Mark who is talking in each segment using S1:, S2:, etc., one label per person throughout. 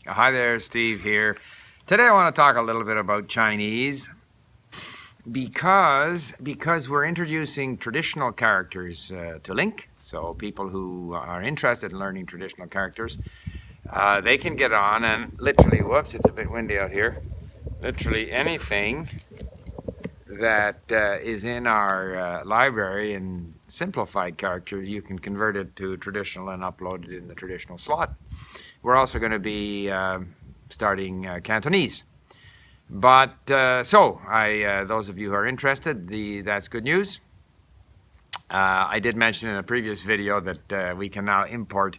S1: Hi there, Steve here. Today I want to talk a little bit about Chinese because we're introducing traditional characters to Link. So people who are interested in learning traditional characters, they can get on and literally, whoops, it's a bit windy out here. Literally anything that is in our library in simplified characters, you can convert it to traditional and upload it in the traditional slot. We're also going to be starting Cantonese. But those of you who are interested, that's good news. I did mention in a previous video that we can now import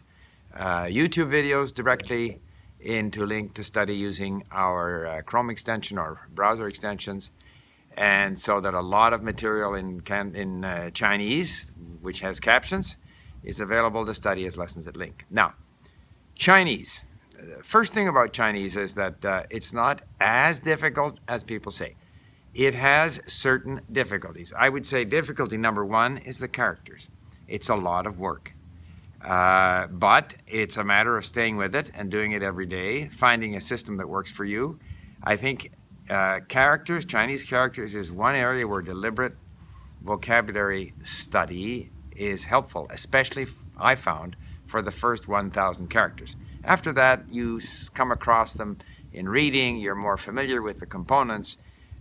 S1: YouTube videos directly into Link to study using our Chrome extension or browser extensions. And so that a lot of material in Chinese, which has captions, is available to study as lessons at Link. Now, Chinese. First thing about Chinese is that it's not as difficult as people say. It has certain difficulties. I would say difficulty number one is the characters. It's a lot of work. But it's a matter of staying with it and doing it every day, finding a system that works for you. I think Chinese characters is one area where deliberate vocabulary study is helpful, especially, I found, for the first 1,000 characters. After that, you come across them in reading, you're more familiar with the components,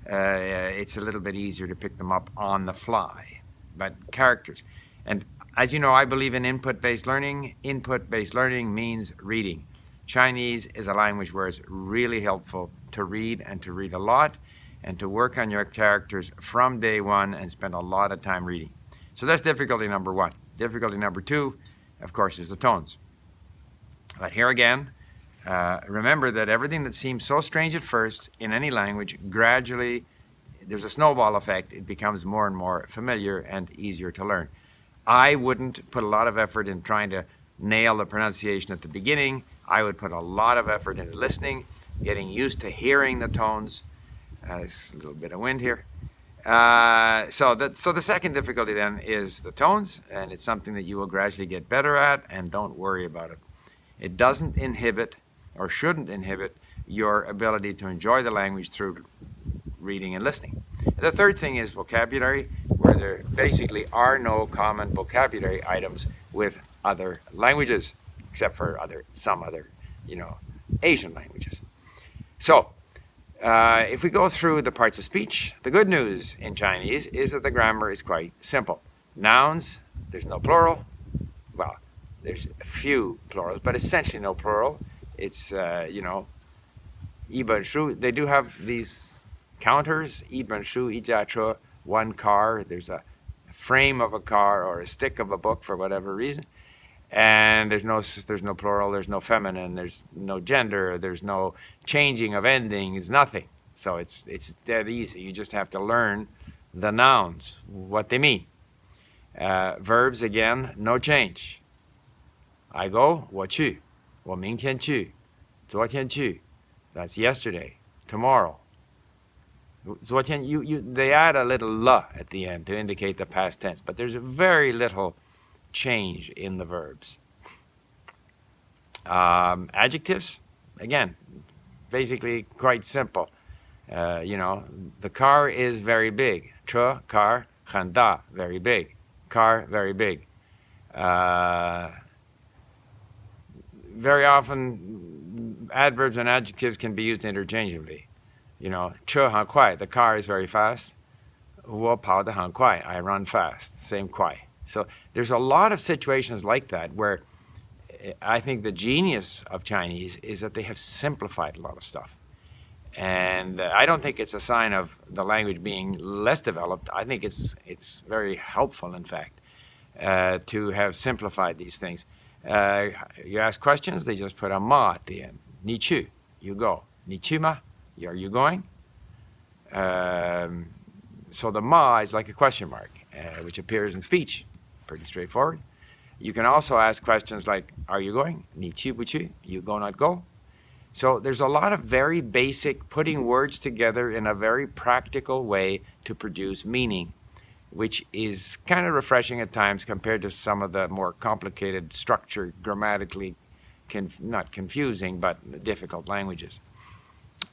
S1: it's a little bit easier to pick them up on the fly. But characters. And as you know, I believe in input-based learning. Input-based learning means reading. Chinese is a language where it's really helpful to read and to read a lot and to work on your characters from day one and spend a lot of time reading. So that's difficulty number one. Difficulty number two, of course, is the tones. But here again, remember that everything that seems so strange at first in any language, gradually, there's a snowball effect. It becomes more and more familiar and easier to learn. I wouldn't put a lot of effort in trying to nail the pronunciation at the beginning. I would put a lot of effort into listening, getting used to hearing the tones. There's a little bit of wind here. So the second difficulty then is the tones, and it's something that you will gradually get better at, and don't worry about it. It doesn't inhibit, or shouldn't inhibit, your ability to enjoy the language through reading and listening. The third thing is vocabulary, where there basically are no common vocabulary items with other languages, except for some other, Asian languages. So, if we go through the parts of speech, the good news in Chinese is that the grammar is quite simple. Nouns, there's no plural. Well, there's a few plurals, but essentially no plural. It's, 一本书. They do have these counters, 一本书,一架车, one car. There's a frame of a car or a stick of a book for whatever reason. And there's no plural, there's no feminine, there's no gender, there's no changing of endings, nothing. So it's dead easy. You just have to learn the nouns, what they mean. Verbs, again, no change. I go, 我去, 我明天去, 昨天去, that's yesterday, tomorrow. 昨天, they add a little la at the end to indicate the past tense, but there's very little change in the verbs. Adjectives, again, basically quite simple. The car is very big. 车, car, 很大, very big. Car, very big. Very often, adverbs and adjectives can be used interchangeably. 车很快, the car is very fast. 我跑得很快, I run fast. Same 快. So there's a lot of situations like that where I think the genius of Chinese is that they have simplified a lot of stuff. And I don't think it's a sign of the language being less developed. I think it's very helpful, in fact, to have simplified these things. You ask questions, they just put a ma at the end. 你去, you go. 你去吗? Are you going? So the ma is like a question mark, which appears in speech. Pretty straightforward. You can also ask questions like, are you going? 你去不去? You go, not go? So there's a lot of very basic putting words together in a very practical way to produce meaning, which is kind of refreshing at times compared to some of the more complicated structure, grammatically not confusing, but difficult languages.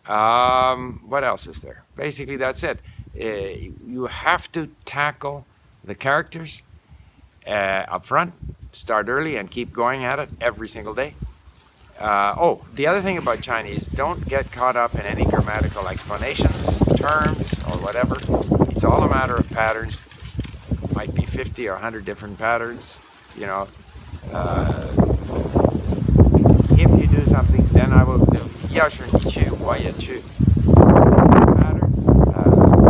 S1: What else is there? Basically, that's it. You have to tackle the characters up front, start early, and keep going at it every single day. The other thing about Chinese, don't get caught up in any grammatical explanations, terms, or whatever. It's all a matter of patterns. Might be 50 or 100 different patterns. You know, if you do something, then I will do. 要是你去，我也去. Patterns,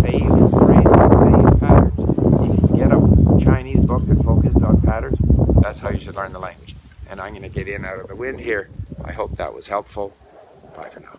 S1: save phrases, save patterns. If you get a Chinese book that focuses on patterns, that's how you should learn the language. And I'm going to get in out of the wind here. I hope that was helpful. Bye for now.